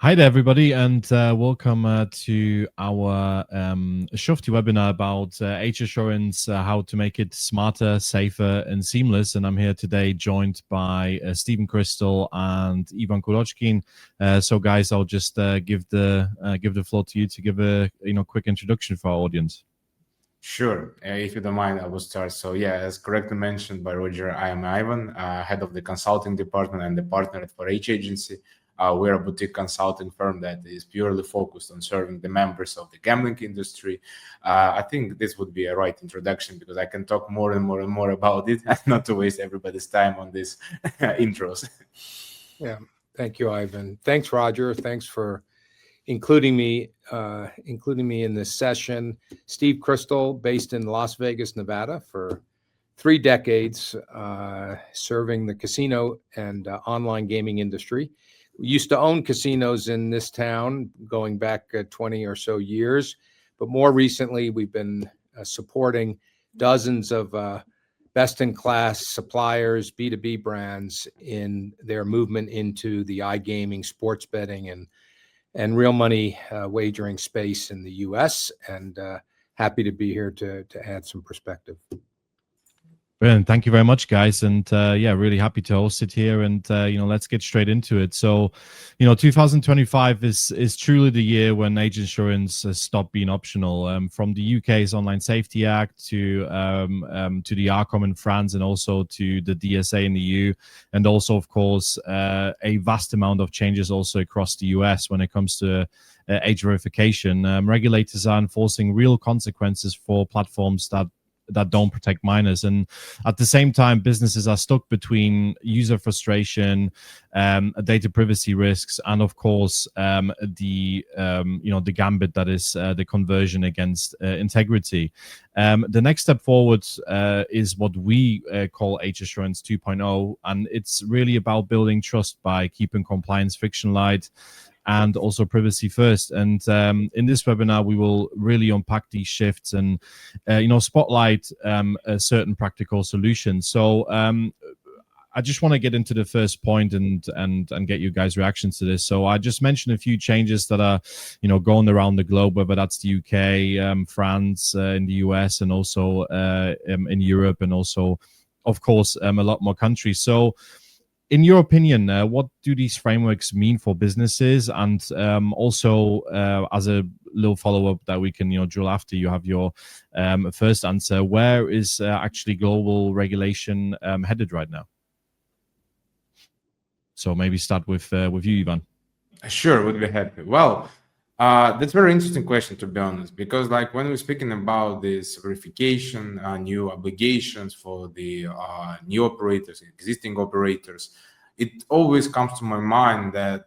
Hi there, everybody, and welcome to our Shufti webinar about age assurance, how to make it smarter, safer, and seamless. And I'm here today joined by Stephen Crystal and Ivan Kulochkin. So, guys, I'll just give the floor to you to give a quick introduction for our audience. Sure. If you don't mind, I will start. So yeah, as correctly mentioned by Roger, I am Ivan, head of the consulting department and the partner at For Age Agency. We're a boutique consulting firm that is purely focused on serving the members of the gambling industry. I think this would be a right introduction because I can talk more and more and more about it, and not to waste everybody's time on these intros. Yeah, thank you, Ivan. Thanks, Roger. Thanks for including me in this session. Steve Crystal, based in Las Vegas, Nevada, for 3 decades, serving the casino and online gaming industry. We used to own casinos in this town going back 20 or so years, but more recently we've been supporting dozens of best-in-class suppliers, B2B brands in their movement into the iGaming, sports betting, and real money wagering space in the U.S. And happy to be here to add some perspective. Brilliant. Thank you very much, guys. And yeah, really happy to host it here. And let's get straight into it. So, 2025 is truly the year when age insurance has stopped being optional. From the UK's Online Safety Act to the ARCOM in France, and also to the DSA in the EU, and also, of course, a vast amount of changes also across the US when it comes to age verification. Regulators are enforcing real consequences for platforms that don't protect minors, and at the same time businesses are stuck between user frustration, data privacy risks, and of course the gambit that is the conversion against integrity. The next step forward is what we call Age Assurance 2.0, and it's really about building trust by keeping compliance fiction light and also privacy first. And in this webinar, we will really unpack these shifts and, spotlight certain practical solutions. So I just want to get into the first point and get you guys' reactions to this. So I just mentioned a few changes that are, going around the globe, whether that's the UK, France, in the US, and also in Europe, and also, of course, a lot more countries. So, in your opinion, what do these frameworks mean for businesses? And also, as a little follow-up that we can, drill after you have your first answer, where is actually global regulation headed right now? So maybe start with you, Ivan. Sure, would be happy. Well, that's a very interesting question, to be honest, because when we're speaking about this verification, new obligations for the new operators, existing operators, it always comes to my mind that,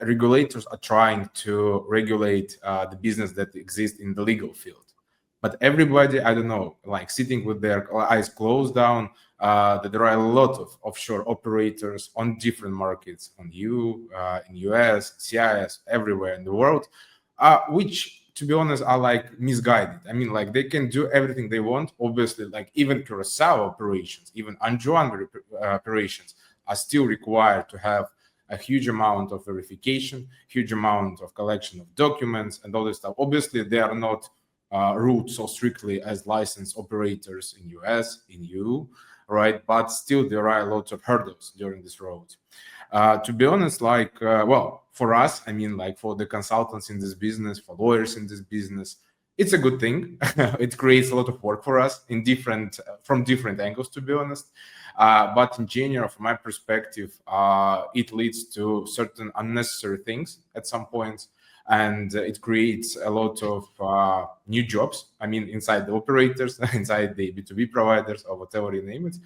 regulators are trying to regulate the business that exists in the legal field. But everybody, I don't know, sitting with their eyes closed down, that there are a lot of offshore operators on different markets, in US, CIS, everywhere in the world, which, to be honest, are misguided. I mean, they can do everything they want. Obviously, even Curacao operations, even Anjouan operations are still required to have a huge amount of verification, huge amount of collection of documents and all this stuff. Obviously, they are not ruled so strictly as licensed operators in US, in EU, right? But still, there are a lot of hurdles during this road. To be honest, for us, I mean, for the consultants in this business, for lawyers in this business, it's a good thing. It creates a lot of work for us from different angles, to be honest. But in general, from my perspective, it leads to certain unnecessary things at some points, and it creates a lot of new jobs. I mean, inside the operators, inside the B2B providers, or whatever you name it.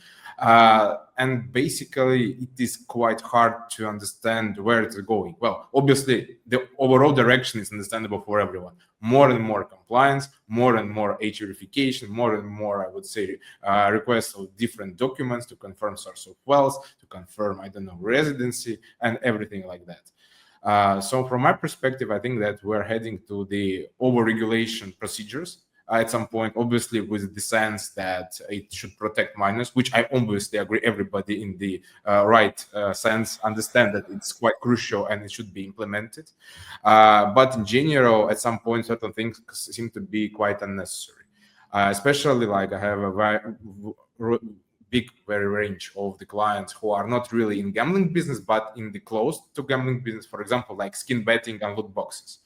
And basically, it is quite hard to understand where it's going. Well, obviously, the overall direction is understandable for everyone. More and more compliance, more and more age verification, more and more, I would say, requests of different documents to confirm source of wealth, to confirm, residency, and everything like that. So from my perspective, I think that we're heading to the over-regulation procedures at some point, obviously with the sense that it should protect minors, which I obviously agree everybody in the right sense understand that it's quite crucial and it should be implemented. But in general, at some point, certain things seem to be quite unnecessary. Especially like I have a very big range of the clients who are not really in gambling business, but in the close to gambling business, for example, like skin betting and loot boxes.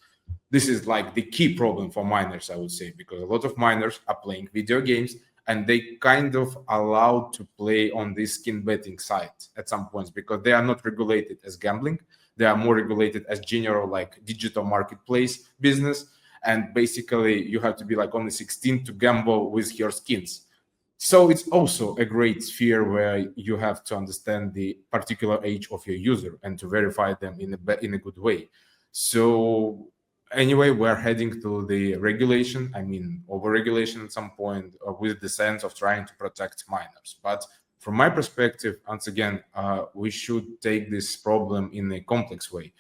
This is like the key problem for minors, I would say, because a lot of minors are playing video games and they kind of allowed to play on this skin betting site at some points because they are not regulated as gambling. They are more regulated as general like digital marketplace business. And basically you have to be like only 16 to gamble with your skins. So it's also a great sphere where you have to understand the particular age of your user and to verify them in a good way. So anyway, we're heading to the regulation, I mean, over-regulation at some point with the sense of trying to protect minors. But from my perspective, once again, we should take this problem in a complex way.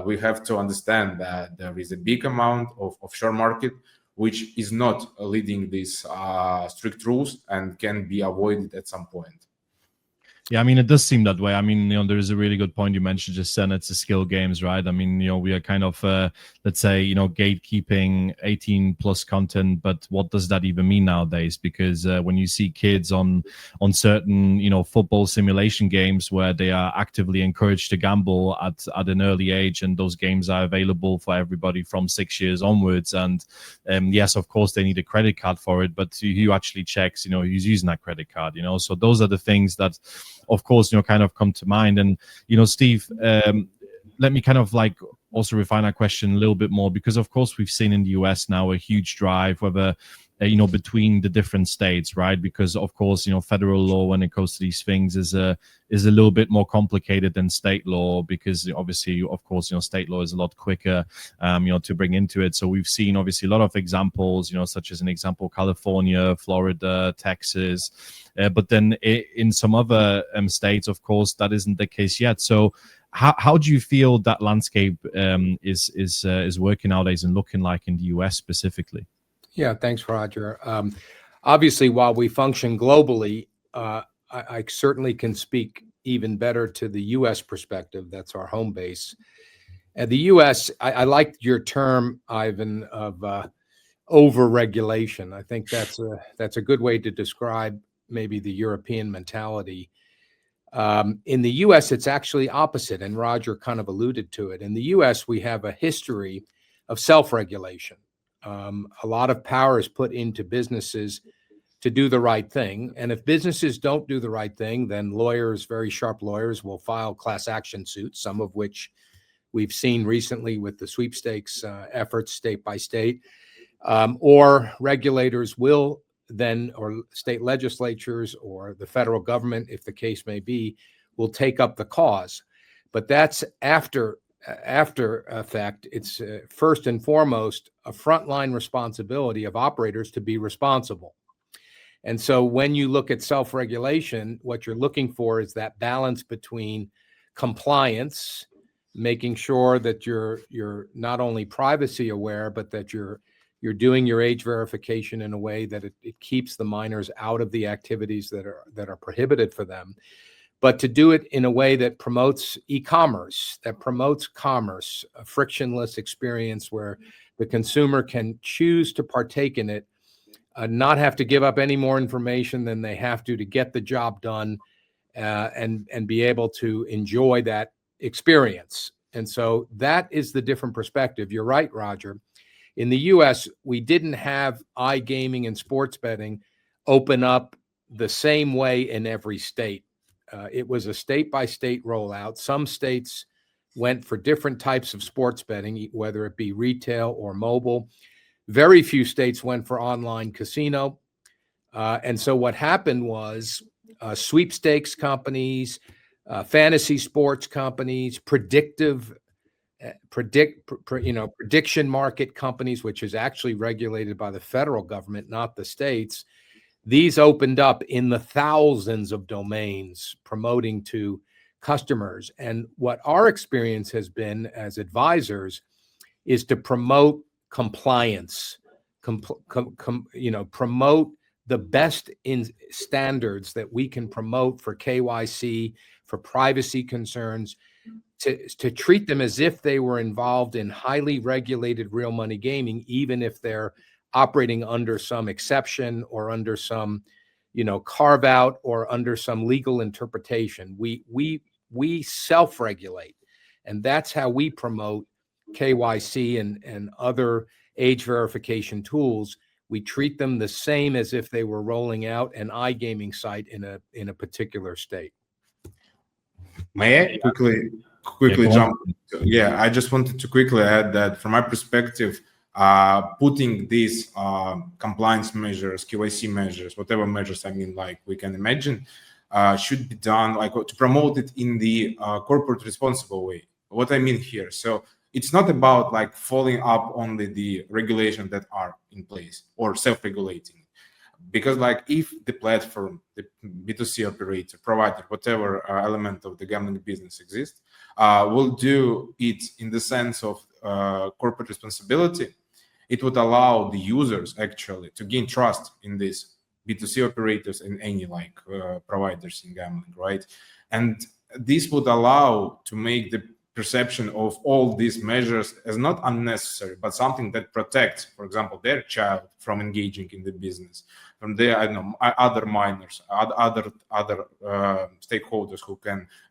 We have to understand that there is a big amount of offshore market which is not leading these strict rules and can be avoided at some point. Yeah, I mean, it does seem that way. I mean, there is a really good point you mentioned just then. It's the skill games, right? I mean, we are kind of, let's say, gatekeeping 18 plus content, but what does that even mean nowadays? Because when you see kids on certain, football simulation games where they are actively encouraged to gamble at an early age, and those games are available for everybody from 6 years onwards. And yes, of course, they need a credit card for it, but who actually checks, who's using that credit card, So those are the things that, of course, kind of come to mind. And, Steve, let me kind of like also refine our question a little bit more, because of course we've seen in the US now a huge drive, whether between the different states, right? Because of course, federal law when it comes to these things is a little bit more complicated than state law, because obviously, of course, state law is a lot quicker, to bring into it. So we've seen obviously a lot of examples, such as an example, California, Florida, Texas, but then in some other states, of course, that isn't the case yet. So how do you feel that landscape is working nowadays and looking like in the US specifically? Yeah, thanks, Roger. Obviously, while we function globally, I certainly can speak even better to the U.S. perspective. That's our home base. The U.S., I liked your term, Ivan, of over-regulation. I think that's a good way to describe maybe the European mentality. In the U.S., it's actually opposite, and Roger kind of alluded to it. In the U.S., we have a history of self-regulation. A lot of power is put into businesses to do the right thing. And if businesses don't do the right thing, then lawyers, very sharp lawyers, will file class action suits, some of which we've seen recently with the sweepstakes efforts state by state, or regulators will then, or state legislatures or the federal government, if the case may be, will take up the cause. But that's after effect. It's first and foremost a frontline responsibility of operators to be responsible. And so when you look at self-regulation, what you're looking for is that balance between compliance, making sure that you're not only privacy aware, but that you're doing your age verification in a way that it keeps the minors out of the activities that are prohibited for them, but to do it in a way that promotes e-commerce, that promotes commerce, a frictionless experience where the consumer can choose to partake in it, not have to give up any more information than they have to get the job done, and be able to enjoy that experience. And so that is the different perspective. You're right, Roger. In the US, we didn't have iGaming and sports betting open up the same way in every state. It was a state-by-state rollout. Some states went for different types of sports betting, whether it be retail or mobile. Very few states went for online casino. And so what happened was sweepstakes companies, fantasy sports companies, prediction market companies, which is actually regulated by the federal government, not the states. These opened up in the thousands of domains promoting to customers. And what our experience has been as advisors is to promote compliance promote the best in standards that we can promote for KYC, for privacy concerns, to treat them as if they were involved in highly regulated real money gaming, even if they're operating under some exception or under some, carve out or under some legal interpretation. We self-regulate, and that's how we promote KYC and other age verification tools. We treat them the same as if they were rolling out an iGaming site in a particular state. May I quickly jump? Yeah, I just wanted to quickly add that from my perspective, putting these compliance measures, KYC measures, whatever measures like we can imagine, should be done to promote it in the corporate responsible way. What I mean here, so it's not about following up only the regulations that are in place or self-regulating, because if the platform, the B2C operator, provider, whatever element of the gambling business exists, will do it in the sense of corporate responsibility, it would allow the users actually to gain trust in these B2C operators and any providers in gambling, right? And this would allow to make the perception of all these measures as not unnecessary, but something that protects, for example, their child from engaging in the business, from their other minors, other stakeholders who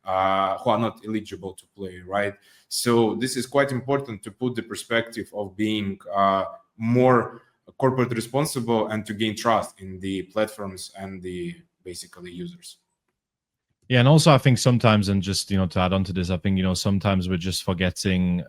are not eligible to play, right? So this is quite important to put the perspective of being more corporate responsible and to gain trust in the platforms and the basically users. Yeah, and also I think sometimes, and just to add on to this, I think sometimes we're just forgetting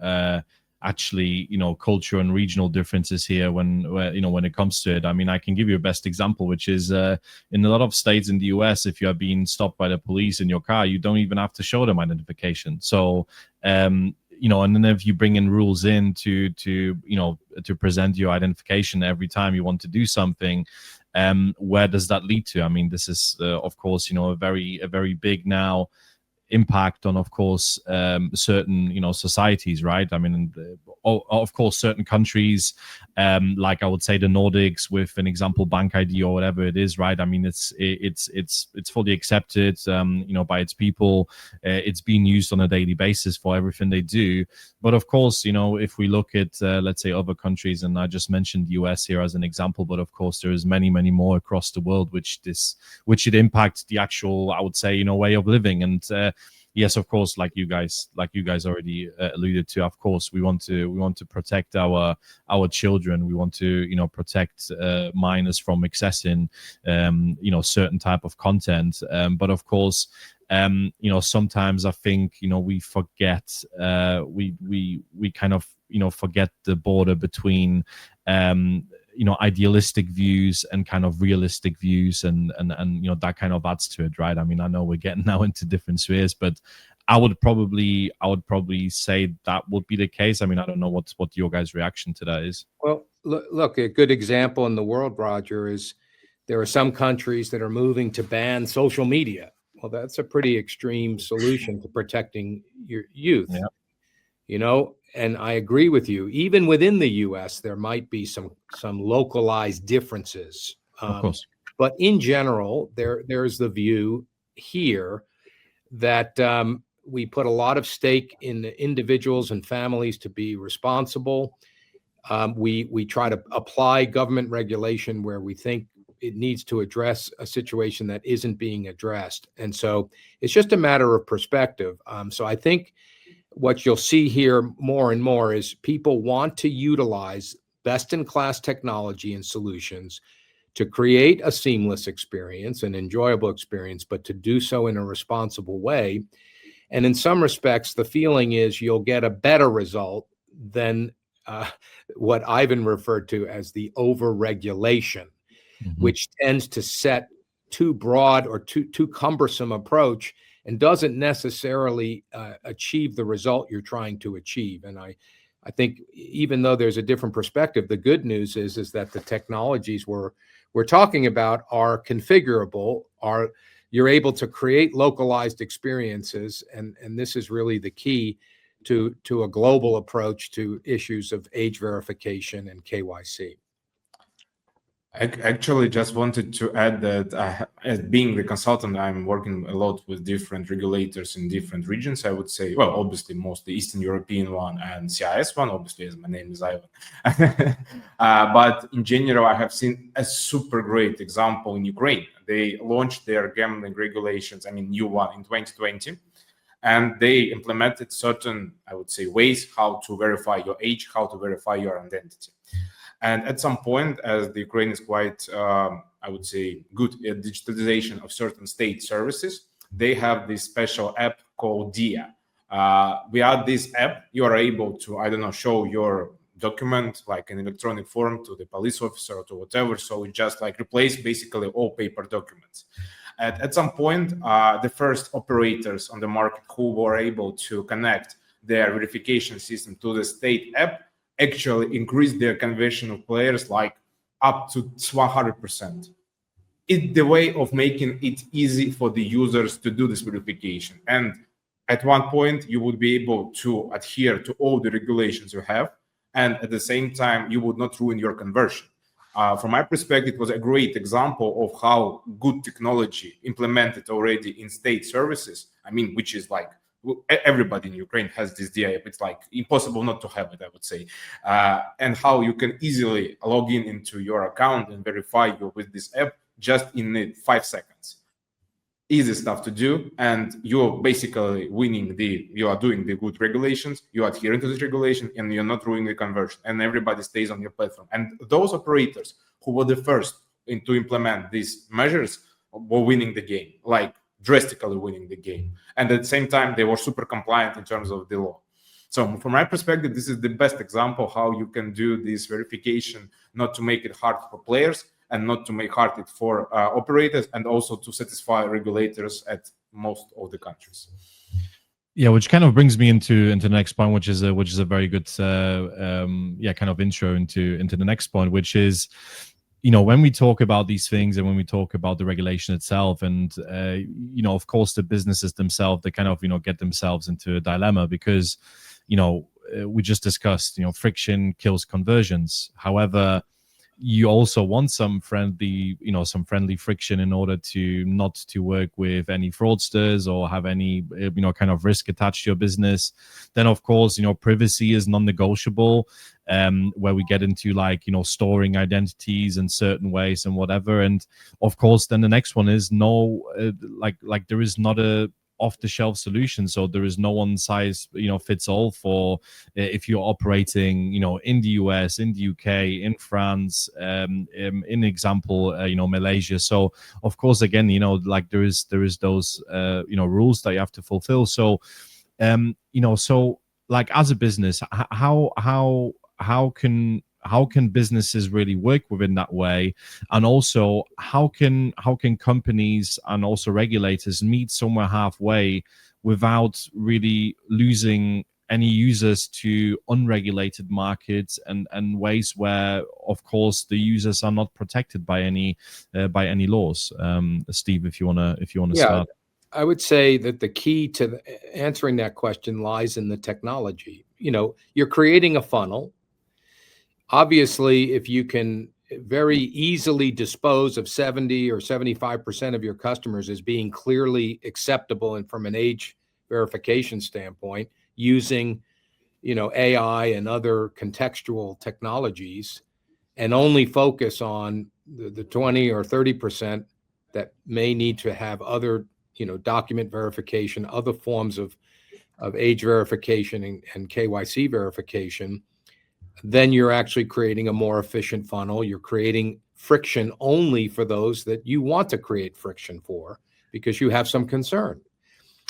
actually culture and regional differences here when it comes to it. I mean, I can give you a best example, which is in a lot of states in the US, if you are being stopped by the police in your car, you don't even have to show them identification. So and then if you bring in rules in to present your identification every time you want to do something, where does that lead to? I mean, this is of course a very big now impact on, of course, certain societies, right? I mean, of course, certain countries, like I would say the Nordics, with an example bank ID or whatever it is, right? I mean, it's fully accepted, by its people. It's being used on a daily basis for everything they do. But of course, if we look at let's say other countries, and I just mentioned the US here as an example, but of course there is many more across the world which it impacts the actual, I would say, way of living. And yes, of course, like you guys already alluded to, of course, we want to protect our children. We want to protect minors from accessing certain type of content. But of course, sometimes I think we forget, we kind of forget the border between idealistic views and kind of realistic views, and that kind of adds to it, right? I mean, I know we're getting now into different spheres, but I would probably say that would be the case. I mean, I don't know what your guys' reaction to that is. Well, look, a good example in the world, Roger, is there are some countries that are moving to ban social media. Well, that's a pretty extreme solution to protecting your youth. Yeah. And I agree with you. Even within the U.S., there might be some localized differences. Of course. But in general, there's the view here that we put a lot of stake in the individuals and families to be responsible. We try to apply government regulation where we think it needs to address a situation that isn't being addressed. And so it's just a matter of perspective. So I think what you'll see here more and more is people want to utilize best-in-class technology and solutions to create a seamless experience, an enjoyable experience, but to do so in a responsible way. And in some respects, the feeling is you'll get a better result than what Ivan referred to as the over-regulation, which tends to set too broad or too cumbersome approach and doesn't necessarily achieve the result you're trying to achieve. And I think even though there's a different perspective, the good news is that the technologies we're talking about are configurable, you're able to create localized experiences, and this is really the key to a global approach to issues of age verification and KYC. I actually just wanted to add that as being the consultant, I'm working a lot with different regulators in different regions. I would say, well, obviously, mostly Eastern European one and CIS one, obviously, as my name is Ivan. But in general, I have seen a super great example in Ukraine. They launched their gambling regulations, new one in 2020. And they implemented certain, I would say, ways how to verify your age, how to verify your identity. And at some point, as the Ukraine is quite, I would say, good at digitalization of certain state services, they have this special app called DIA. Via this app, you are able to, I don't know, show your document like an electronic form to the police officer or to whatever. So it just like replace basically all paper documents. At some point, the first operators on the market who were able to connect their verification system to the state app actually increased their conversion of players like up to 100%. It's the way of making it easy for the users to do this verification. And at one point, you would be able to adhere to all the regulations you have. And at the same time, you would not ruin your conversion. From my perspective, it was a great example of how good technology implemented already in state services, which is like everybody in Ukraine has this DIA. It's like impossible not to have it, I would say. And how you can easily log in into your account and verify you with this app just in 5 seconds. Easy stuff to do, and you're basically you are doing the good regulations, you're adhering to this regulation, and you're not ruining the conversion, and everybody stays on your platform. And those operators who were the first to implement these measures were winning the game, like drastically winning the game. And at the same time, they were super compliant in terms of the law. So from my perspective, this is the best example how you can do this verification, not to make it hard for players, and not to make hard it for operators, and also to satisfy regulators at most of the countries. Yeah, which kind of brings me into the next point, which is a very good kind of intro into the next point, which is, when we talk about these things and when we talk about the regulation itself, and of course the businesses themselves, they kind of get themselves into a dilemma because we just discussed friction kills conversions. However, you also want some friendly friction in order to not to work with any fraudsters or have any kind of risk attached to your business. Then of course privacy is non-negotiable, where we get into storing identities in certain ways and whatever. And of course then the next one is there is not a off-the-shelf solution, so there is no one size fits all for if you're operating in the US, in the UK, in France, in example Malaysia. So of course again there is those rules that you have to fulfill. So so like as a business, how can businesses really work within that way? And also how can companies and also regulators meet somewhere halfway without really losing any users to unregulated markets and ways where of course the users are not protected by any laws? Steve, if you want to start. I would say that the key to answering that question lies in the technology. You're creating a funnel. Obviously, if you can very easily dispose of 70 or 75% of your customers as being clearly acceptable and from an age verification standpoint, using AI and other contextual technologies, and only focus on the 20 or 30% that may need to have other document verification, other forms of age verification and KYC verification, then you're actually creating a more efficient funnel. You're creating friction only for those that you want to create friction for because you have some concern.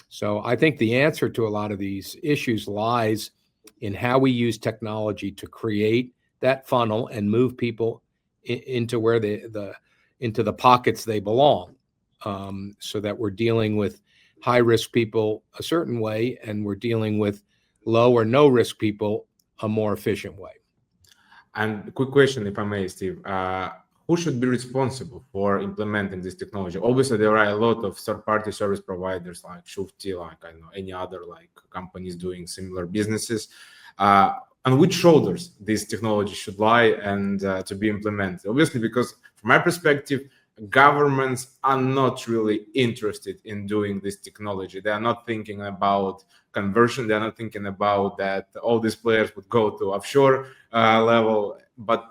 So I think the answer to a lot of these issues lies in how we use technology to create that funnel and move people into where into the pockets they belong, so that we're dealing with high-risk people a certain way and we're dealing with low or no-risk people a more efficient way. And quick question, if I may, Steve, who should be responsible for implementing this technology? Obviously, there are a lot of third-party service providers like Shufti, like I know any other like companies doing similar businesses. On which shoulders this technology should lie and to be implemented? Obviously, because from my perspective, governments are not really interested in doing this technology. They are not thinking about conversion. They are not thinking about that all these players would go to offshore level. But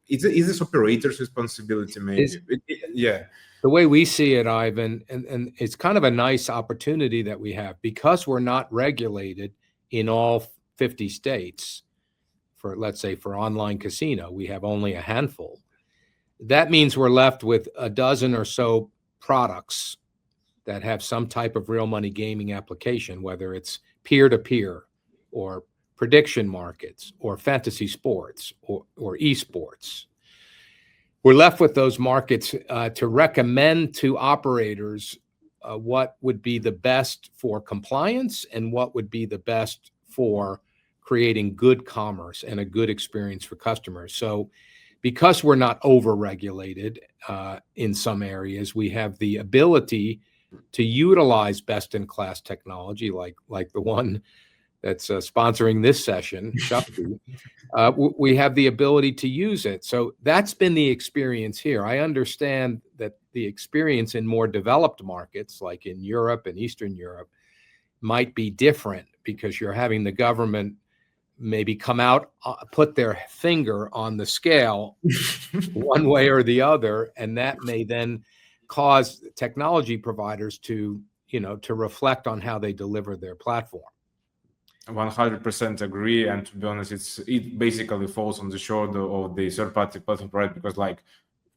is this operator's responsibility? Maybe. Yeah. The way we see it, Ivan, and it's kind of a nice opportunity that we have because we're not regulated in all 50 states. For, let's say, for online casino, we have only a handful. That means we're left with a dozen or so products that have some type of real money gaming application, whether it's peer-to-peer or prediction markets or fantasy sports or esports. We're left with those markets to recommend to operators what would be the best for compliance and what would be the best for creating good commerce and a good experience for customers. So because we're not over-regulated in some areas, we have the ability to utilize best-in-class technology like the one that's sponsoring this session, Shufti. We have the ability to use it. So that's been the experience here. I understand that the experience in more developed markets, like in Europe and Eastern Europe, might be different because you're having the government maybe come out, put their finger on the scale one way or the other, and that may then cause technology providers to reflect on how they deliver their platform. 100% agree, and to be honest, it basically falls on the shoulder of the third-party platform provider, because like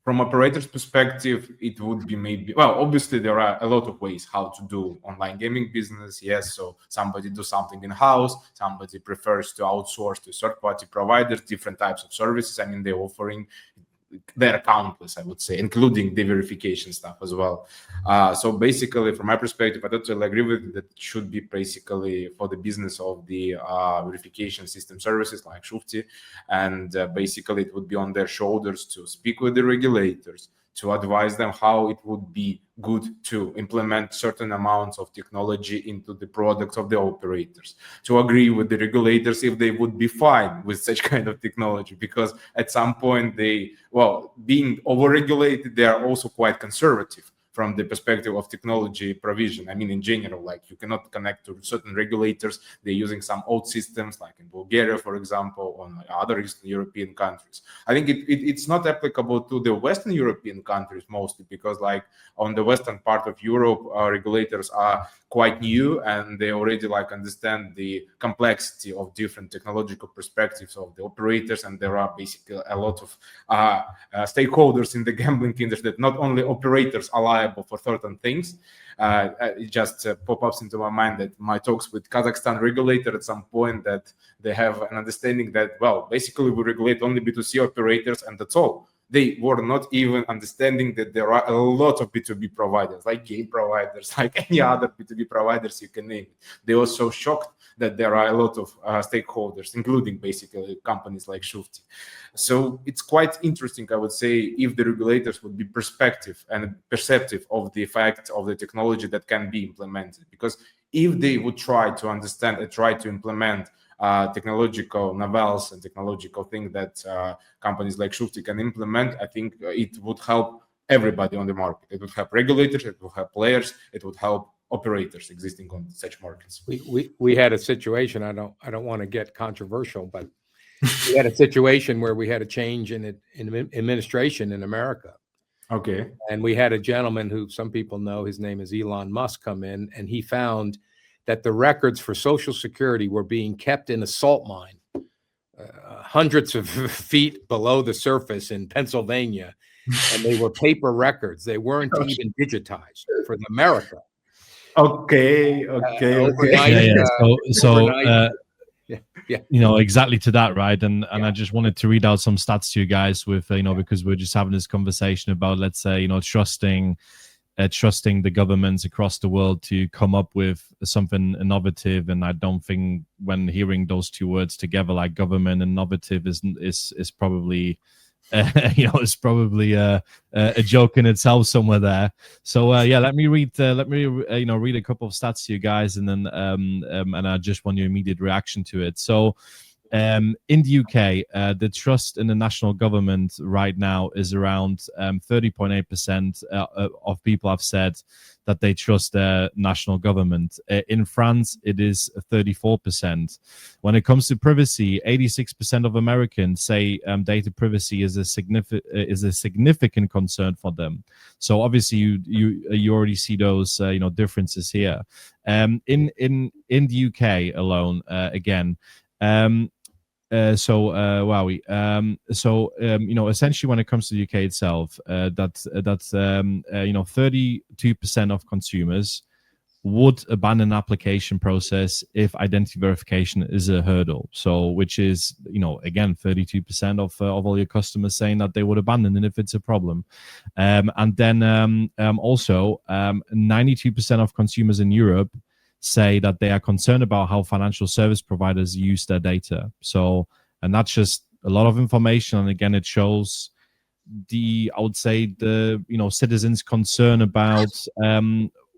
from operators' perspective, it would be maybe, well, obviously there are a lot of ways how to do online gaming business. Yes, so somebody do something in-house, somebody prefers to outsource to third-party providers, different types of services. I mean, they're offering, they're countless, I would say, including the verification stuff as well. So basically, from my perspective, I totally agree with you that it should be basically for the business of the verification system services like Shufti, and basically it would be on their shoulders to speak with the regulators, to advise them how it would be good to implement certain amounts of technology into the products of the operators, to agree with the regulators if they would be fine with such kind of technology, because at some point being overregulated, they are also quite conservative from the perspective of technology provision. I mean, in general, like you cannot connect to certain regulators. They're using some old systems, like in Bulgaria, for example, or other Eastern European countries. I think it's not applicable to the Western European countries mostly, because like on the Western part of Europe, our regulators are quite new and they already like understand the complexity of different technological perspectives of the operators, and there are basically a lot of stakeholders in the gambling industry that not only operators are liable for certain things. It just pop-ups into my mind that my talks with Kazakhstan regulator at some point, that they have an understanding that, well, basically we regulate only B2C operators and that's all. They were not even understanding that there are a lot of B2B providers, like game providers, like any other B2B providers you can name. They were so shocked that there are a lot of stakeholders, including basically companies like Shufti. So it's quite interesting, I would say, if the regulators would be perspective and perceptive of the effect of the technology that can be implemented. Because if they would try to understand and try to implement technological novels and technological things that companies like Shufti can implement, I think it would help everybody on the market. It would help regulators, it would help players, it would help operators existing on such markets. We had a situation, I don't want to get controversial, but we had a situation where we had a change in administration in America. Okay. And we had a gentleman who some people know, his name is Elon Musk, come in, and he found that the records for Social Security were being kept in a salt mine, hundreds of feet below the surface in Pennsylvania, and they were paper records. They weren't even digitized for America. Okay. You know, exactly to that, right? And I just wanted to read out some stats to you guys with, because we're just having this conversation about, let's say, trusting the governments across the world to come up with something innovative. And I don't think when hearing those two words together, like government and innovative, is probably it's probably a joke in itself somewhere there. So let me read a couple of stats to you guys, and then and I just want your immediate reaction to it. So In the UK, the trust in the national government right now is around 30.8% of people have said that they trust their national government. In France, it is 34%. When it comes to privacy, 86% of Americans say data privacy is a significant concern for them. So obviously, you already see those differences here. In the UK alone, again. Essentially, when it comes to the UK itself, that's 32% of consumers would abandon an application process if identity verification is a hurdle. So, which is, again, 32% of all your customers saying that they would abandon it if it's a problem. And then also, 92% of consumers in Europe say that they are concerned about how financial service providers use their data. So, and that's just a lot of information. And again, it shows I would say citizens' concern about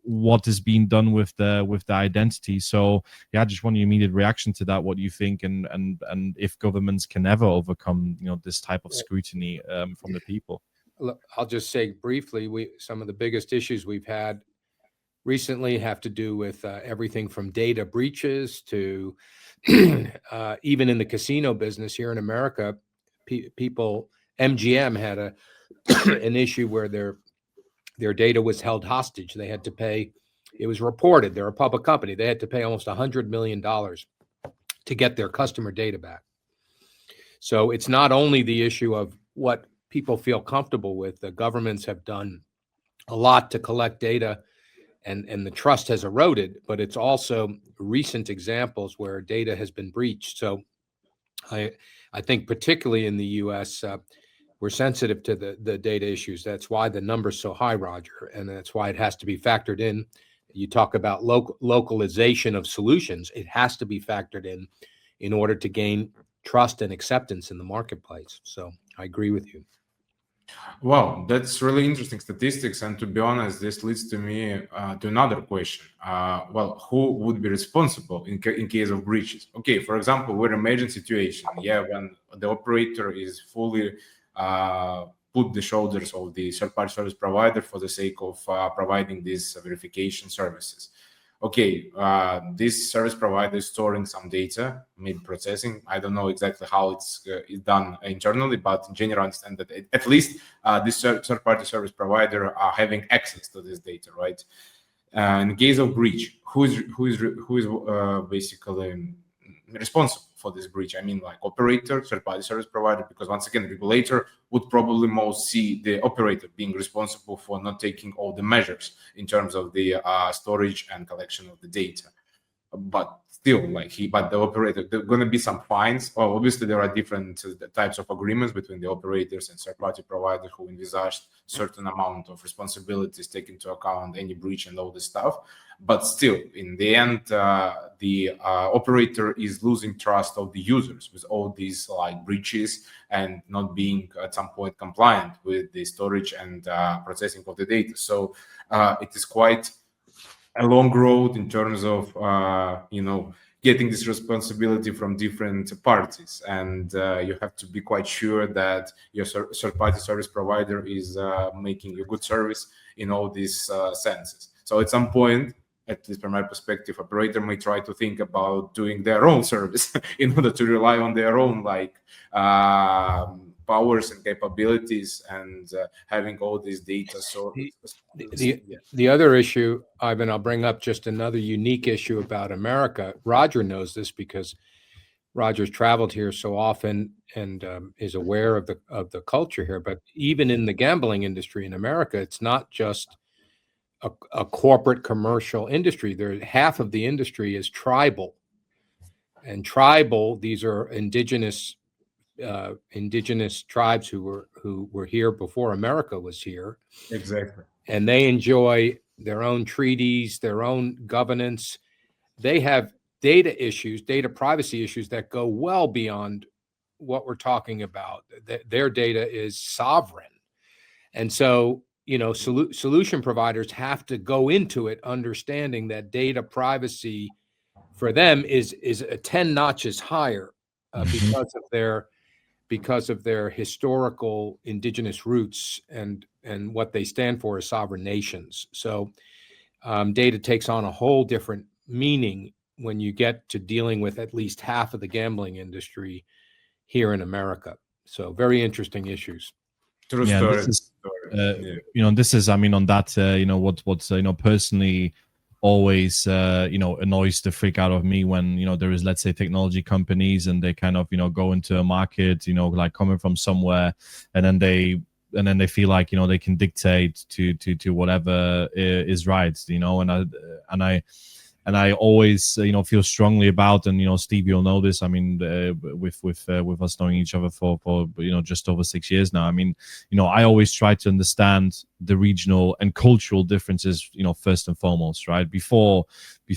what is being done with the identity. So yeah, I just want your immediate reaction to that. What do you think, and if governments can ever overcome this type of scrutiny from the people? Look, I'll just say briefly, some of the biggest issues we've had recently have to do with everything from data breaches to even in the casino business here in America. MGM had an issue where their data was held hostage. They had to pay. It was reported, they're a public company. They had to pay almost $100 million to get their customer data back. So it's not only the issue of what people feel comfortable with. The governments have done a lot to collect data, and the trust has eroded, but it's also recent examples where data has been breached. So I think particularly in the US, we're sensitive to the data issues. That's why the number's so high, Roger, and that's why it has to be factored in. You talk about localization of solutions. It has to be factored in order to gain trust and acceptance in the marketplace. So I agree with you. Well, that's really interesting statistics, and to be honest, this leads to me to another question. Who would be responsible in case of breaches? Okay, for example, we're imagine situation, when the operator is fully put the shoulders of the third-party service provider for the sake of providing these verification services. Okay, this service provider is storing some data, maybe processing. I don't know exactly how it's done internally, but in general, I understand that at least this third-party service provider are having access to this data, right? In case of breach, who is basically responsible for this breach? I mean, like operator, third-party service provider, because once again, regulator would probably most see the operator being responsible for not taking all the measures in terms of the storage and collection of the data. But still, but the operator, there are going to be some fines. Well, obviously, there are different types of agreements between the operators and third-party providers who envisage certain amount of responsibilities, take into account any breach and all this stuff. But still, in the end, the operator is losing trust of the users with all these breaches and not being at some point compliant with the storage and processing of the data. So it is quite a long road in terms of getting this responsibility from different parties, and you have to be quite sure that your third-party service provider is making a good service in all these senses. So at some point, at least from my perspective, operator may try to think about doing their own service in order to rely on their own powers and capabilities and having all this data. So the other issue, Ivan, I'll bring up just another unique issue about America. Roger knows this because Roger's traveled here so often and is aware of the culture here. But even in the gambling industry in America, it's not just a corporate commercial industry. Half of the industry is tribal, and tribal, these are indigenous tribes who were here before America was here. Exactly. And they enjoy their own treaties, their own governance. They have data privacy issues that go well beyond what we're talking about. Their data is sovereign. And so, solution providers have to go into it understanding that data privacy for them is 10 notches higher because of their historical indigenous roots and what they stand for as sovereign nations. So data takes on a whole different meaning when you get to dealing with at least half of the gambling industry here in America. So very interesting issues. True Yeah, story. this is, Yeah. this is, I mean, on that, what personally always, annoys the freak out of me when, there is, let's say, technology companies and they kind of, go into a market, like coming from somewhere, and then they feel like, they can dictate to whatever is right, and I always, feel strongly about, and Steve, you'll know this. I mean, with us knowing each other for just over 6 years now. I mean, I always try to understand the regional and cultural differences, first and foremost, right? Before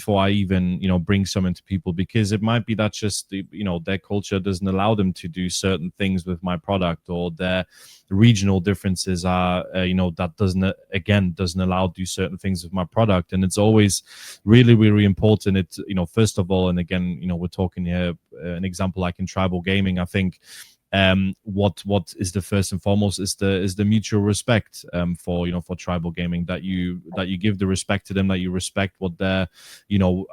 I even, bring something to people, because it might be that just their culture doesn't allow them to do certain things with my product, or their regional differences are, that doesn't allow to do certain things with my product. And it's always really important. It, first of all, and again, we're talking here an example like in tribal gaming. I think what is the first and foremost is the mutual respect for tribal gaming, that you give the respect to them, that you respect what their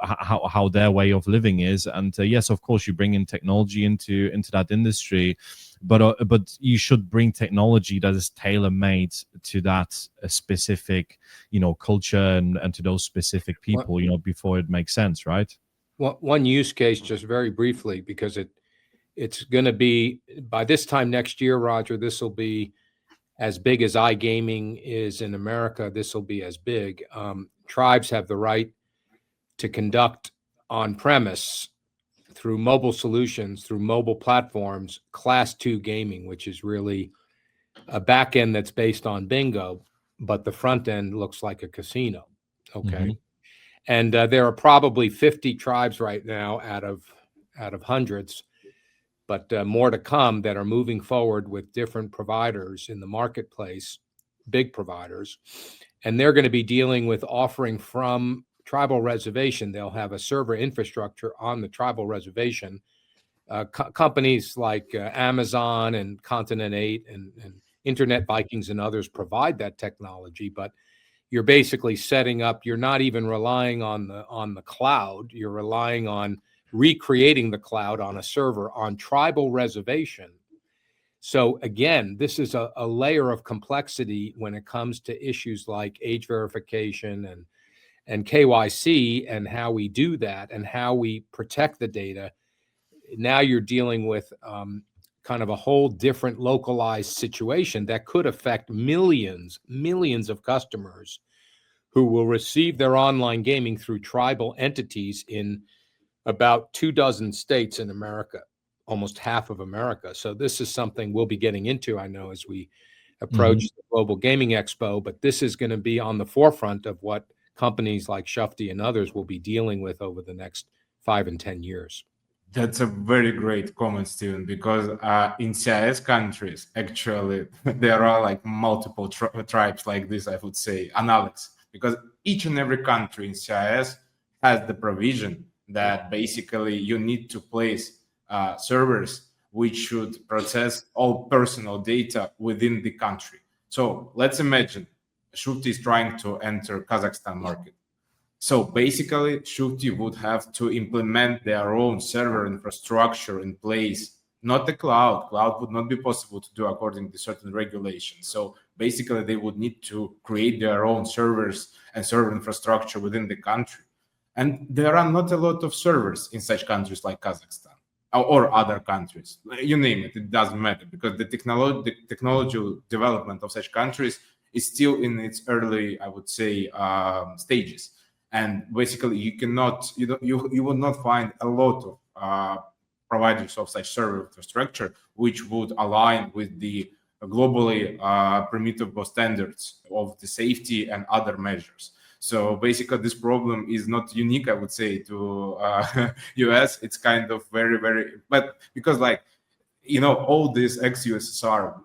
how their way of living is. And yes, of course, you bring in technology into that industry, but you should bring technology that is tailor-made to that specific culture and to those specific people, before it makes sense, right? One use case, just very briefly, because it's going to be, by this time next year, Roger, this will be as big as iGaming is in America. This will be as big. Tribes have the right to conduct on premise, through mobile solutions, through mobile platforms, class 2 gaming, which is really a back end that's based on bingo, but the front end looks like a casino. Okay. And there are probably 50 tribes right now out of hundreds, but more to come, that are moving forward with different providers in the marketplace, big providers. And they're going to be dealing with offering from tribal reservation. They'll have a server infrastructure on the tribal reservation. Companies like Amazon and Continent 8 and Internet Vikings and others provide that technology, but you're basically setting up, you're not even relying on the cloud, you're relying on recreating the cloud on a server on tribal reservation. So again, this is a layer of complexity when it comes to issues like age verification and KYC, and how we do that and how we protect the data. Now you're dealing with kind of a whole different localized situation that could affect millions of customers who will receive their online gaming through tribal entities in about 24 states in America, almost half of America. So this is something we'll be getting into, I know, as we approach the Global Gaming Expo, but this is going to be on the forefront of what companies like Shufti and others will be dealing with over the next 5 and 10 years. That's a very great comment, Steven, because in CIS countries, actually, there are like multiple tribes like this, I would say, analogs, because each and every country in CIS has the provision that basically you need to place servers which should process all personal data within the country. So let's imagine Shufti is trying to enter Kazakhstan market. So basically, Shufti would have to implement their own server infrastructure in place, not the cloud. Cloud would not be possible to do according to certain regulations. So basically, they would need to create their own servers and server infrastructure within the country. And there are not a lot of servers in such countries like Kazakhstan or other countries. You name it, it doesn't matter, because the technology development of such countries is still in its early, I would say, stages. And basically, you will not find a lot of providers of such server infrastructure which would align with the globally permissible standards of the safety and other measures. So basically, this problem is not unique, I would say, to US. It's kind of very, but because all these ex-USSR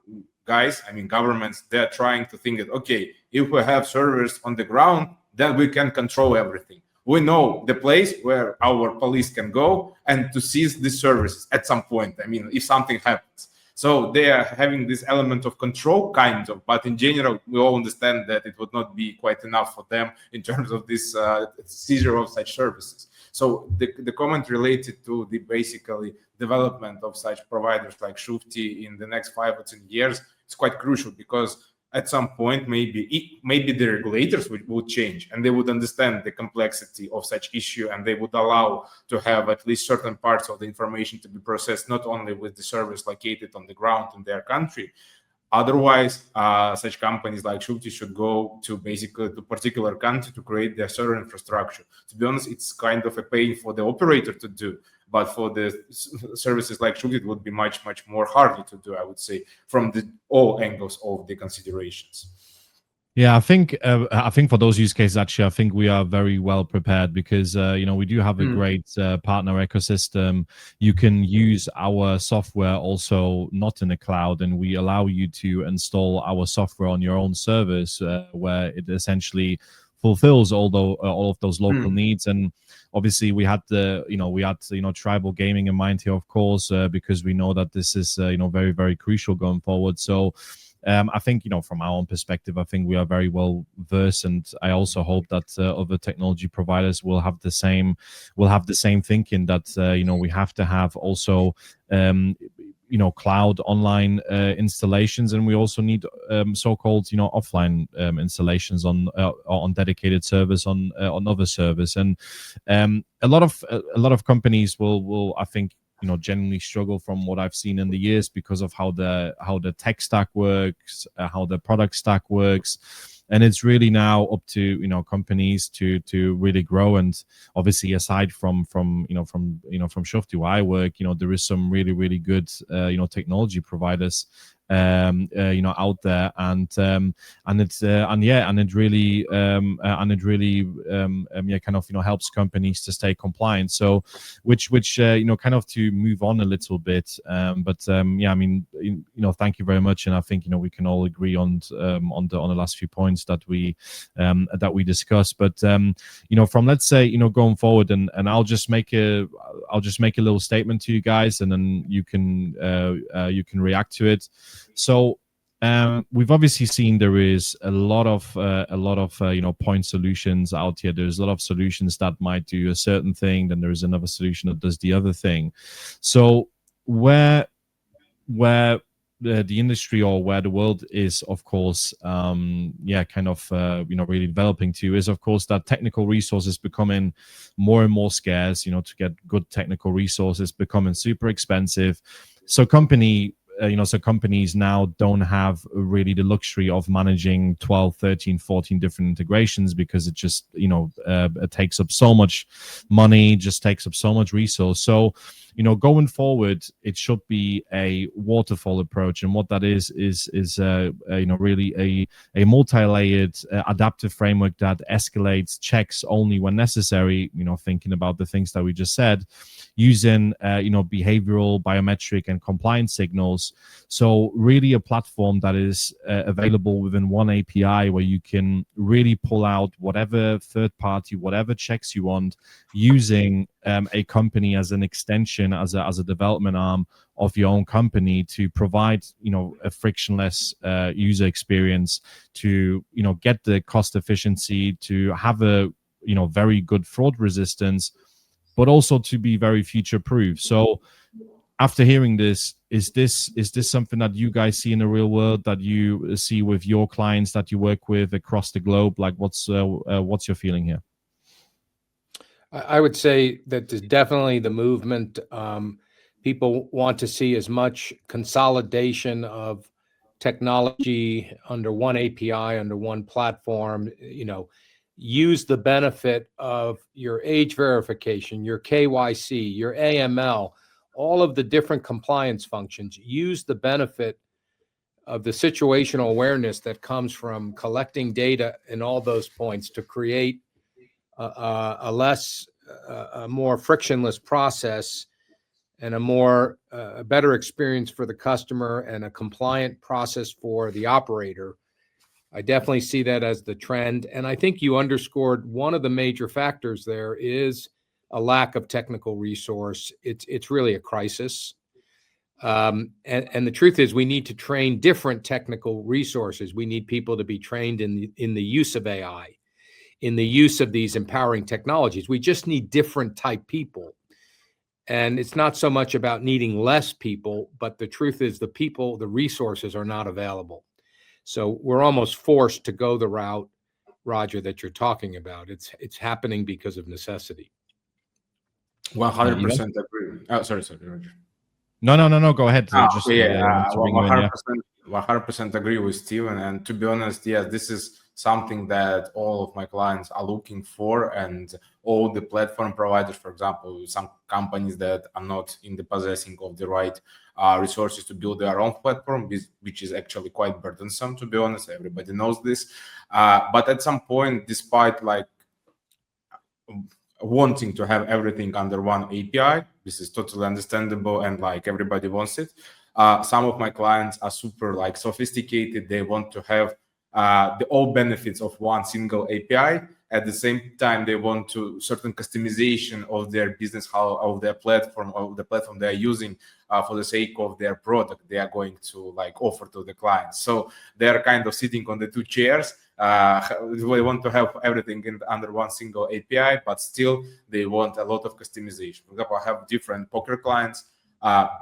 guys, I mean, governments, they're trying to think that, okay, if we have servers on the ground, then we can control everything. we know the place where our police can go and to seize the services at some point. I mean, if something happens. So they are having this element of control, kind of, but in general, we all understand that it would not be quite enough for them in terms of this seizure of such services. So the comment related to the basically development of such providers like Shufti in the next 5 or 10 years is quite crucial, because at some point, maybe the regulators would change and they would understand the complexity of such issue, and they would allow to have at least certain parts of the information to be processed, not only with the servers located on the ground in their country. Otherwise, such companies like Shufti should go to basically to particular country to create their server infrastructure. To be honest, it's kind of a pain for the operator to do, but for the services like Shufti, it would be much more harder to do, I would say, from all angles of the considerations. Yeah, I think for those use cases, actually, I think we are very well prepared, because we do have a great partner ecosystem. You can use our software also not in the cloud, and we allow you to install our software on your own servers, where it essentially fulfills all of those local needs. And obviously we had tribal gaming in mind here, of course, because we know that this is very, very crucial going forward. So I think, from our own perspective, I think we are very well versed, and I also hope that other technology providers will have the same thinking, that we have to have also cloud online installations, and we also need so-called offline installations on dedicated servers on other servers. And a lot of companies will I think generally struggle, from what I've seen in the years, because of how the tech stack works, how the product stack works. And it's really now up to companies to really grow. And obviously, aside from Shufti, where I work, there is some really, really good technology providers out there, and it really kind of helps companies to stay compliant. So which kind of to move on a little bit, I mean, thank you very much, and I think we can all agree on the last few points that we discussed. But from, let's say, going forward, and I'll just make a little statement to you guys, and then you can react to it. So we've obviously seen there is a lot of point solutions out here. There's a lot of solutions that might do a certain thing, then there's another solution that does the other thing. So where the industry, or where the world is, of course, really developing to, is of course that technical resources becoming more and more scarce. To get good technical resources becoming super expensive. So companies now don't have really the luxury of managing 12, 13, 14 different integrations, because it just, it takes up so much money, just takes up so much resource. So, going forward, it should be a waterfall approach. And what that is really a multi-layered adaptive framework that escalates checks only when necessary, thinking about the things that we just said, using, behavioral, biometric, and compliance signals. So really a platform that is available within one API, where you can really pull out whatever third party, whatever checks you want, using a company as an extension, as a development arm of your own company, to provide a frictionless user experience, to get the cost efficiency, to have a very good fraud resistance, but also to be very future proof. So after hearing this, is this something that you guys see in the real world, that you see with your clients that you work with across the globe? Like, what's your feeling here? I would say that there's definitely the movement. People want to see as much consolidation of technology under one API, under one platform. Use the benefit of your age verification, your KYC, your AML, all of the different compliance functions. Use the benefit of the situational awareness that comes from collecting data in all those points to create a more frictionless process, and a better experience for the customer, and a compliant process for the operator. I definitely see that as the trend. And I think you underscored one of the major factors there is a lack of technical resource. It's really a crisis. And the truth is we need to train different technical resources. We need people to be trained in the use of AI, in the use of these empowering technologies. We just need different type people. And it's not so much about needing less people, but the truth is the people, the resources are not available. So we're almost forced to go the route, Roger, that you're talking about. It's happening because of necessity. 100% agree. Oh, sorry, Roger. No. Go ahead. Yeah, to bring you in, 100% agree with Steven. And to be honest, yes, this is something that all of my clients are looking for, and all the platform providers, for example, some companies that are not in the possessing of the right resources to build their own platform, which is actually quite burdensome, to be honest. Everybody knows this. But at some point, despite like wanting to have everything under one API, this is totally understandable, and like everybody wants it. Some of my clients are super like sophisticated. They want to have the all benefits of one single API. At the same time, they want to certain customization of their business, of their platform, of the platform they are using for the sake of their product they are going to like offer to the clients. So they are kind of sitting on the two chairs. We want to have everything under one single API, but still they want a lot of customization. For example, I have different poker clients.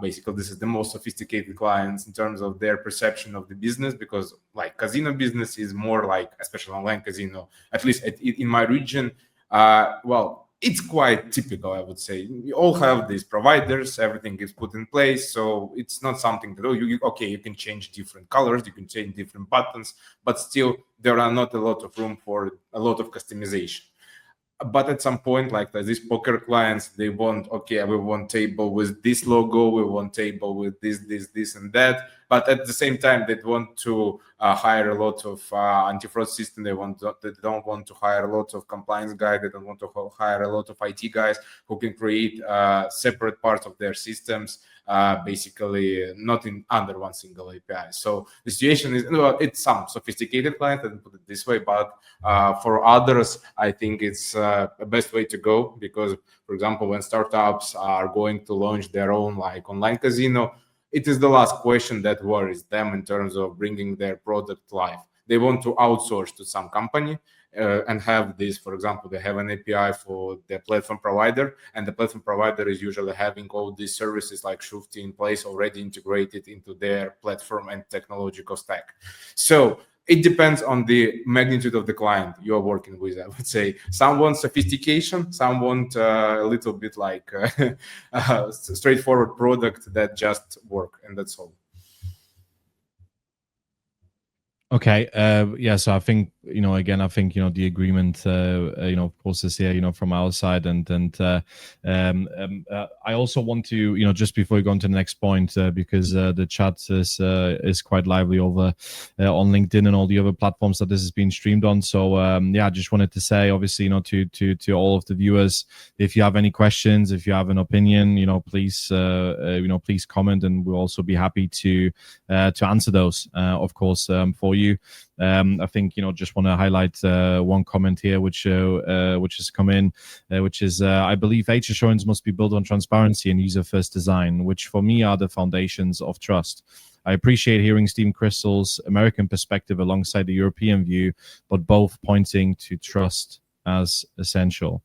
Basically, this is the most sophisticated clients in terms of their perception of the business, because like casino business is more like, especially online casino, at least in my region, well, it's quite typical, I would say. We all have these providers, everything is put in place, so it's not something that you can change different colors, you can change different buttons, but still there are not a lot of room for a lot of customization. But at some point, like these poker clients, they want, okay, we want table with this logo, we want table with this and that. But at the same time, they want to hire a lot of anti-fraud system. They don't want to hire a lot of compliance guys. They don't want to hire a lot of IT guys who can create separate parts of their systems, basically not under one single API. So the situation is, it's some sophisticated clients, I put it this way, but for others, I think it's a best way to go, because, for example, when startups are going to launch their own like online casino, it is the last question that worries them in terms of bringing their product live. They want to outsource to some company and have this, for example, they have an API for the platform provider, and the platform provider is usually having all these services like Shufti in place already integrated into their platform and technological stack. So it depends on the magnitude of the client you are working with, I would say. Some want sophistication, some want a little bit like a straightforward product that just work, and that's all. Okay. Yeah. So I think, again, I think, the agreement, of course, is here, from our side. And I also want to, just before we go on to the next point, because the chat is quite lively over on LinkedIn and all the other platforms that this is being streamed on. So, I just wanted to say, obviously, to all of the viewers, if you have any questions, if you have an opinion, please, please comment, and we'll also be happy to answer those, of course, for you. I think, just want to highlight one comment here, which has come in, which is, I believe H assurance must be built on transparency and user-first design, which for me are the foundations of trust. I appreciate hearing Stephen Crystal's American perspective alongside the European view, but both pointing to trust as essential.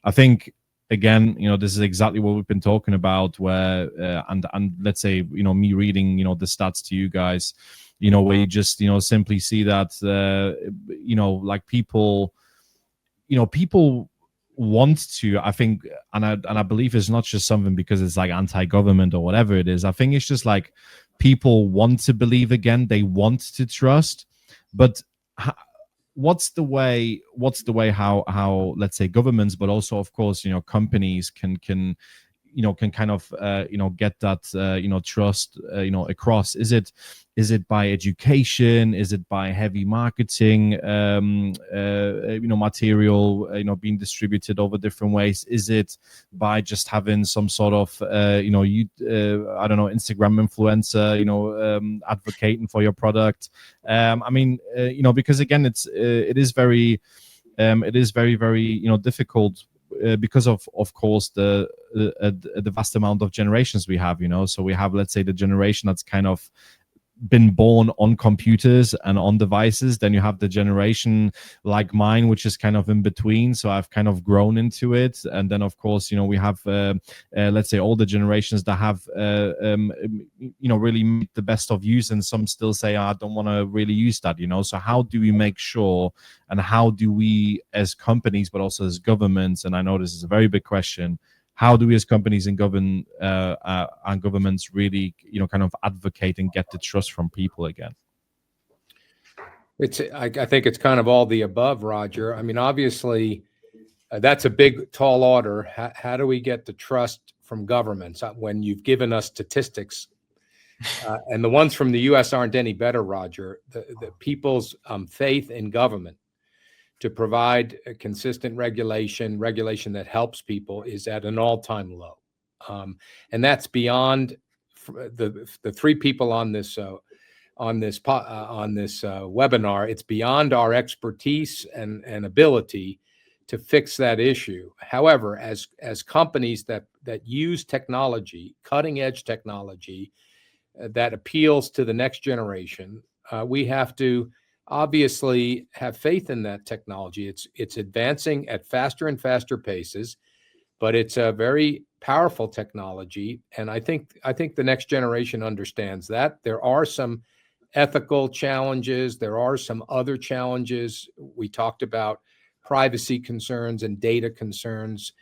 I think, again, this is exactly what we've been talking about, where and let's say, me reading, the stats to you guys, where you just, simply see that, like people want to, I think, and I believe it's not just something because it's like anti-government or whatever it is. I think it's just like people want to believe again, they want to trust, but what's the way how let's say governments, but also of course companies can can kind of get that trust across? Is it by education? Is it by heavy marketing material being distributed over different ways? Is it by just having some sort of I don't know, Instagram influencer advocating for your product? Because again, it is very difficult because of course the vast amount of generations we have. So we have, let's say, the generation that's kind of been born on computers and on devices. Then you have the generation like mine, which is kind of in between, so I've kind of grown into it. And then of course we have let's say all the generations that have really made the best of use, and some still say, I don't want to really use that. So how do we make sure, and how do we as companies but also as governments, and I know this is a very big question, how do we as companies and governments really, kind of advocate and get the trust from people again? I think it's kind of all the above, Roger. I mean, obviously, that's a big, tall order. How do we get the trust from governments when you've given us statistics? And the ones from the U.S. aren't any better, Roger. The people's faith in government to provide a consistent regulation that helps people is at an all-time low, and that's beyond the three people on this webinar. It's beyond our expertise and ability to fix that issue. However, as companies that use technology, cutting-edge technology that appeals to the next generation, we have to obviously have faith in that technology. It's advancing at faster and faster paces, but it's a very powerful technology, and I think the next generation understands that. There are some ethical challenges, there are some other challenges. We talked about privacy concerns and data concerns,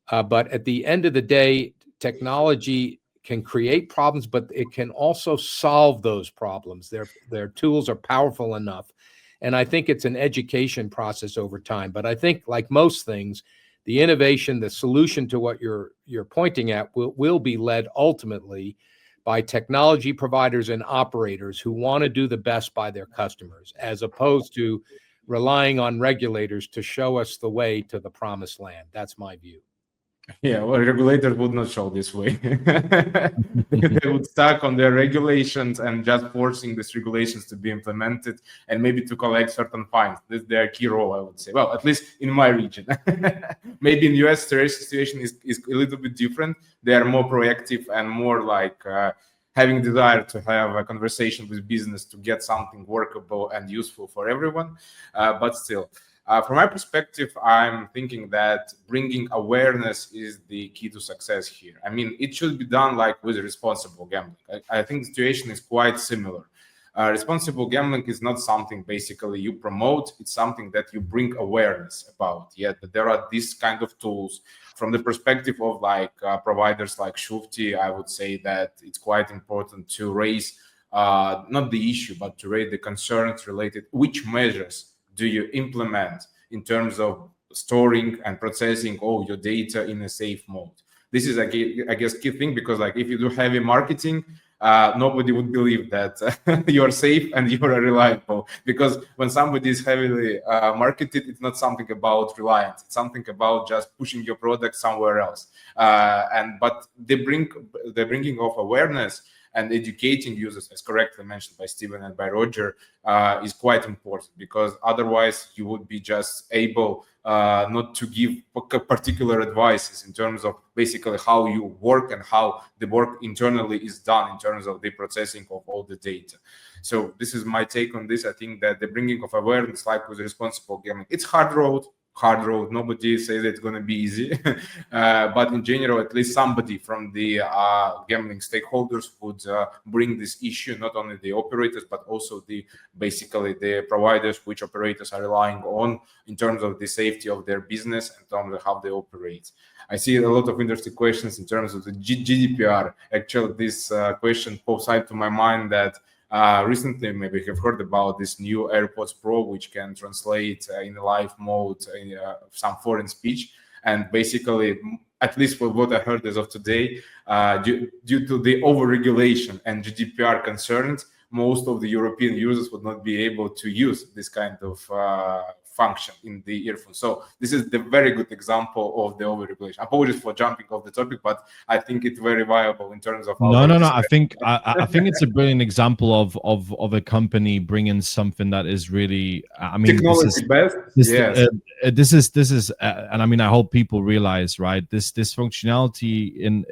but at the end of the day, technology can create problems, but it can also solve those problems. Their tools are powerful enough. And I think it's an education process over time. But I think, like most things, the innovation, the solution to what you're pointing at will be led ultimately by technology providers and operators who want to do the best by their customers, as opposed to relying on regulators to show us the way to the promised land. That's my view. Yeah, well, regulators would not show this way. They would stuck on their regulations and just forcing these regulations to be implemented and maybe to collect certain fines. This is their key role, I would say. Well, at least in my region. Maybe in US, the situation is a little bit different. They are more proactive and more like having desire to have a conversation with business to get something workable and useful for everyone. But still, from my perspective, I'm thinking that bringing awareness is the key to success here. I mean, it should be done like with responsible gambling. I think the situation is quite similar. Responsible gambling is not something basically you promote. It's something that you bring awareness about. Yet there are these kind of tools. From the perspective of like providers like Shufti, I would say that it's quite important to raise not the issue, but to raise the concerns related which measures do you implement in terms of storing and processing all your data in a safe mode. This is, I guess, key thing, because like if you do heavy marketing, nobody would believe that you're safe and you're reliable, because when somebody is heavily marketed, it's not something about reliance. It's something about just pushing your product somewhere else. But the bringing of awareness and educating users, as correctly mentioned by Steven and by Roger, is quite important, because otherwise you would be just able not to give particular advices in terms of basically how you work and how the work internally is done in terms of the processing of all the data. So this is my take on this. I think that the bringing of awareness, like with responsible gambling, it's hard road. Nobody says it's going to be easy, but in general, at least somebody from the gambling stakeholders would bring this issue, not only the operators but also basically the providers which operators are relying on in terms of the safety of their business and in terms of how they operate. I see a lot of interesting questions in terms of the GDPR. Actually, this question pops out to my mind that recently, maybe you have heard about this new AirPods Pro, which can translate in live mode some foreign speech. And basically, at least for what I heard as of today, due to the over-regulation and GDPR concerns, most of the European users would not be able to use this kind of function in the earphone. So this is the very good example of the over-regulation. Apologies for jumping off the topic, but I think it's very viable in terms of our No. I think it's a brilliant example of a company bringing something that is really. I mean, technology best. Yes. This is, and I mean, I hope people realize, right? This functionality in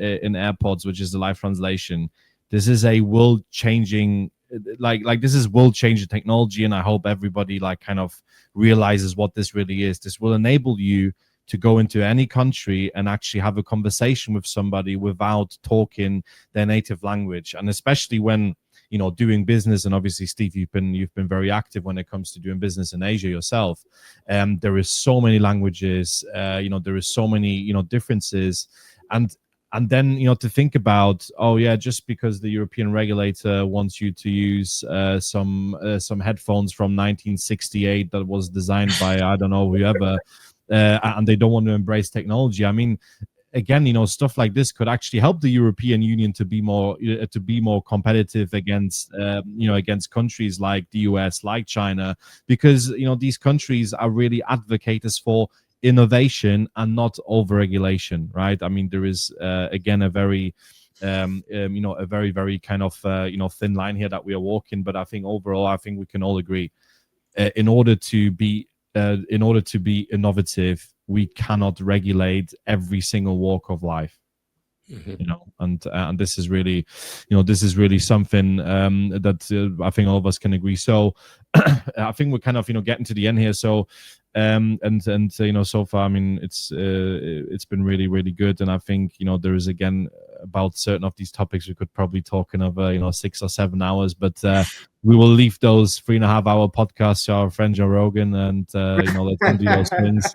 AirPods, which is the live translation, this is a world changing. Like this is world changing technology, and I hope everybody like kind of realizes what this really is. This will enable you to go into any country and actually have a conversation with somebody without talking their native language, and especially when doing business. And obviously, Steve, you've been very active when it comes to doing business in Asia yourself. There is so many languages, there is so many differences, and then to think about, oh yeah, just because the European regulator wants you to use some headphones from 1968 that was designed by I don't know whoever, and they don't want to embrace technology. I mean, again, stuff like this could actually help the European Union to be more competitive against against countries like the US, like China, because these countries are really advocates for innovation and not over-regulation, right? I mean, there is again a very a very kind of thin line here that we are walking, but I think overall, I think we can all agree, in order to be innovative, we cannot regulate every single walk of life. And this is really something that I think all of us can agree. So I think we're kind of getting to the end here. So so far, I mean, it's been really, really good. And I think there is, again, about certain of these topics we could probably talk another 6 or 7 hours, but we will leave those 3.5-hour podcasts to our friend Joe Rogan, and let them do those things.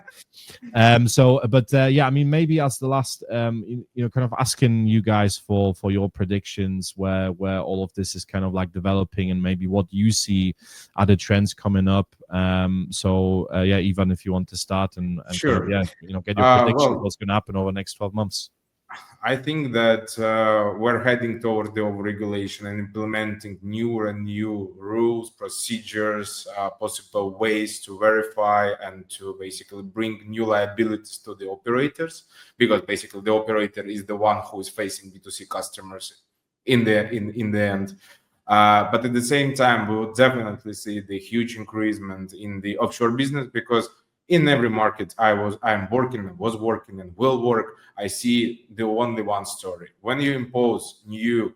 Yeah, I mean, maybe as the last, kind of asking you guys for your predictions, where all of this is kind of like developing, and maybe what you see are the trends coming up. Yeah, Ivan, if you want to start and Sure. get your prediction of what's going to happen over the next 12 months. I think that we're heading towards the overregulation and implementing newer and new rules, procedures, possible ways to verify and to basically bring new liabilities to the operators, because basically the operator is the one who is facing B2C customers in the end. But at the same time, we will definitely see the huge increasement in the offshore business, because in every market I'm working and was working and will work, I see the only one story. When you impose new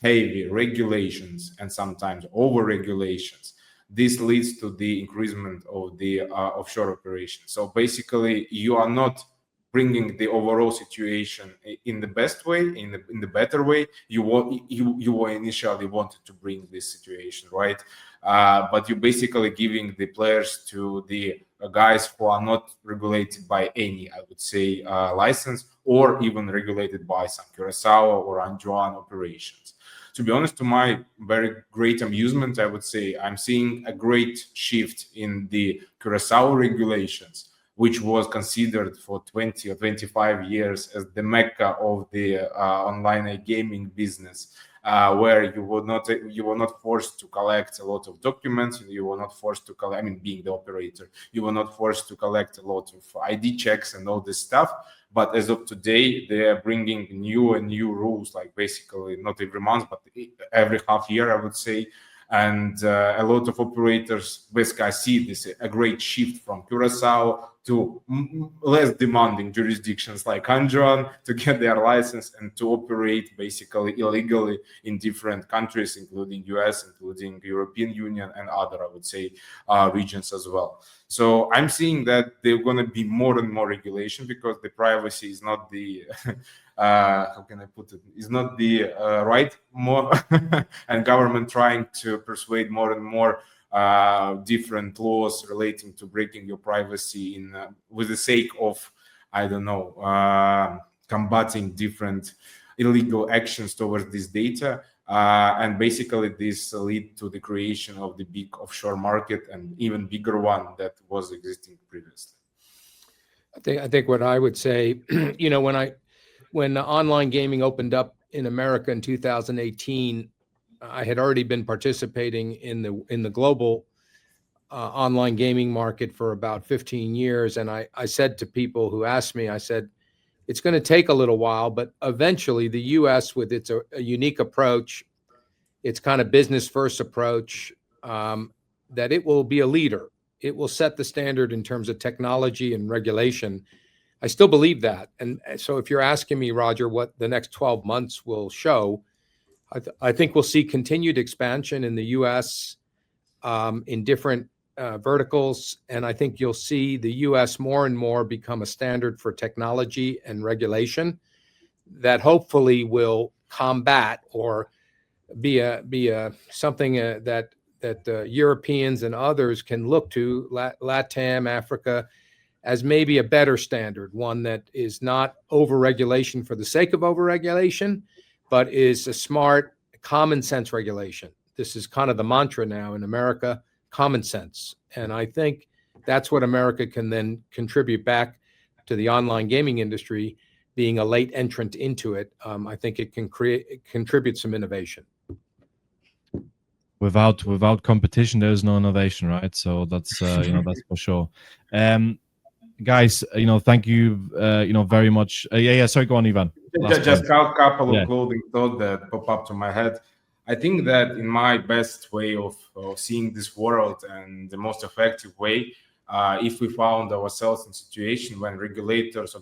heavy regulations and sometimes over regulations, this leads to the increasement of the offshore operation. So basically, you are not bringing the overall situation in the best way, in the better way you initially wanted to bring this situation, right? But you're basically giving the players to the guys who are not regulated by any, I would say, license, or even regulated by some Curacao or Anjuan operations. To be honest, to my very great amusement, I would say I'm seeing a great shift in the Curacao regulations, which was considered for 20 or 25 years as the mecca of the online gaming business, where you were not forced to collect a lot of documents, you were not forced to collect, I mean, being the operator, you were not forced to collect a lot of ID checks and all this stuff. But as of today, they are bringing new and new rules, like basically not every month, but every half year, I would say. And a lot of operators basically see this a great shift from Curacao to less demanding jurisdictions like Anjuan to get their license and to operate basically illegally in different countries, including US, including European Union and other, I would say, regions as well. So I'm seeing that there's going to be more and more regulation, because the privacy is not the how can I put it? Is not the right more, and government trying to persuade more and more different laws relating to breaking your privacy in with the sake of, I don't know, combating different illegal actions towards this data. And basically this lead to the creation of the big offshore market, and even bigger one that was existing previously. I think what I would say, when online gaming opened up in America in 2018, I had already been participating in the global online gaming market for about 15 years. And I said to people who asked me, I said, it's going to take a little while, but eventually the US, with its a unique approach, its kind of business first approach, that it will be a leader. It will set the standard in terms of technology and regulation. I still believe that. And so if you're asking me, Roger, what the next 12 months will show, I think we'll see continued expansion in the US in different verticals. And I think you'll see the US more and more become a standard for technology and regulation that hopefully will combat or be a something that Europeans and others can look to, LATAM, Africa, as maybe a better standard, one that is not overregulation for the sake of overregulation, but is a smart, common sense regulation. This is kind of the mantra now in America, common sense. And I think that's what America can then contribute back to the online gaming industry, being a late entrant into it. I think it can contribute some innovation. Without competition, there's no innovation, right? So that's that's for sure. Guys, thank you, very much. Sorry, go on, Ivan. Just a couple of clothing thoughts that pop up to my head. I think that in my best way of seeing this world and the most effective way, if we found ourselves in a situation when regulators,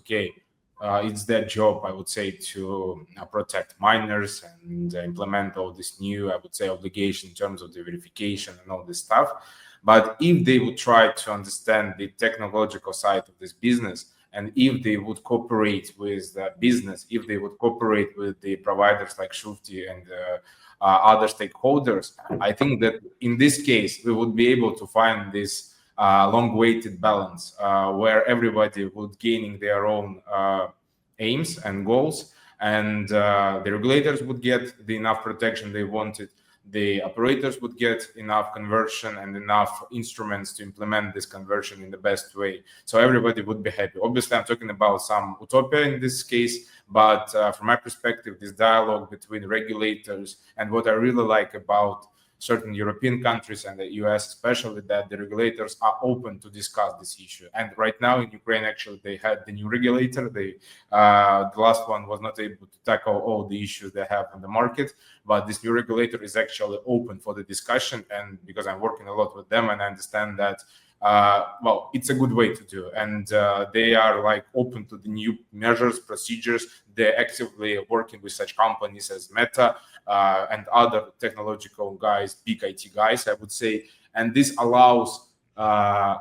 it's their job, I would say, to protect minors and implement all this new, I would say, obligation in terms of the verification and all this stuff. But if they would try to understand the technological side of this business, and if they would cooperate with the business, if they would cooperate with the providers like Shufti and other stakeholders, I think that in this case, we would be able to find this long-awaited balance where everybody would gaining their own aims and goals, and the regulators would get the enough protection they wanted. The operators would get enough conversion and enough instruments to implement this conversion in the best way. So everybody would be happy. Obviously, I'm talking about some utopia in this case, but from my perspective, this dialogue between regulators and what I really like about certain European countries and the US especially, that the regulators are open to discuss this issue. And right now in Ukraine, actually, they had the new regulator. The last one was not able to tackle all the issues they have in the market, but this new regulator is actually open for the discussion. And because I'm working a lot with them and I understand that, it's a good way to do. And they are like open to the new measures, procedures. They're actively working with such companies as Meta and other technological guys, big IT guys, I would say. And this allows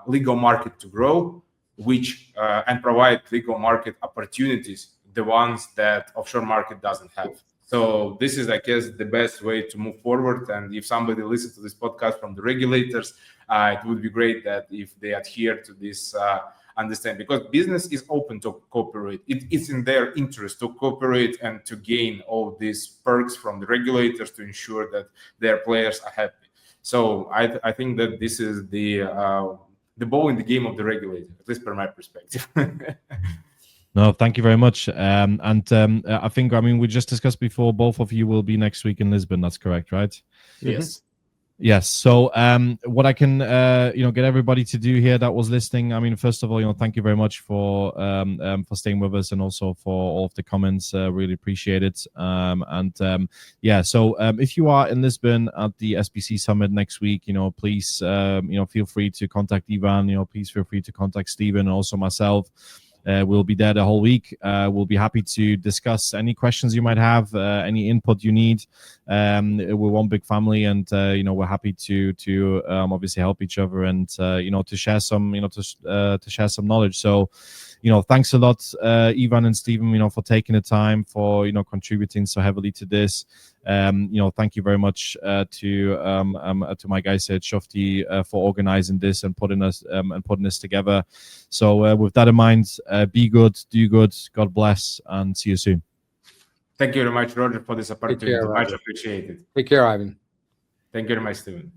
legal market to grow, which and provide legal market opportunities, the ones that offshore market doesn't have. So this is, I guess, the best way to move forward. And if somebody listens to this podcast from the regulators, it would be great that if they adhere to this understand, because business is open to cooperate. It's in their interest to cooperate and to gain all these perks from the regulators to ensure that their players are happy. So I think that this is the ball in the game of the regulator, at least from my perspective. No, thank you very much. I think, we just discussed before, both of you will be next week in Lisbon. That's correct, right? Yes. Yes. So what I can, get everybody to do here that was listening, first of all, thank you very much for staying with us and also for all of the comments. Really appreciate it. So if you are in Lisbon at the SBC Summit next week, please, feel free to contact Ivan, please feel free to contact Steven and also myself. We'll be there the whole week. We'll be happy to discuss any questions you might have, any input you need. We're one big family, and we're happy to obviously help each other and to share some to share some knowledge. So, thanks a lot, Ivan and Steven, for taking the time, for contributing so heavily to this. Thank you very much to my guys at Shufti for organizing this and putting this together. So with that in mind, be good, do good, God bless, and see you soon. Thank you very much, Roger, for this opportunity. Much appreciated. Take care, Ivan. Thank you very much, Steven.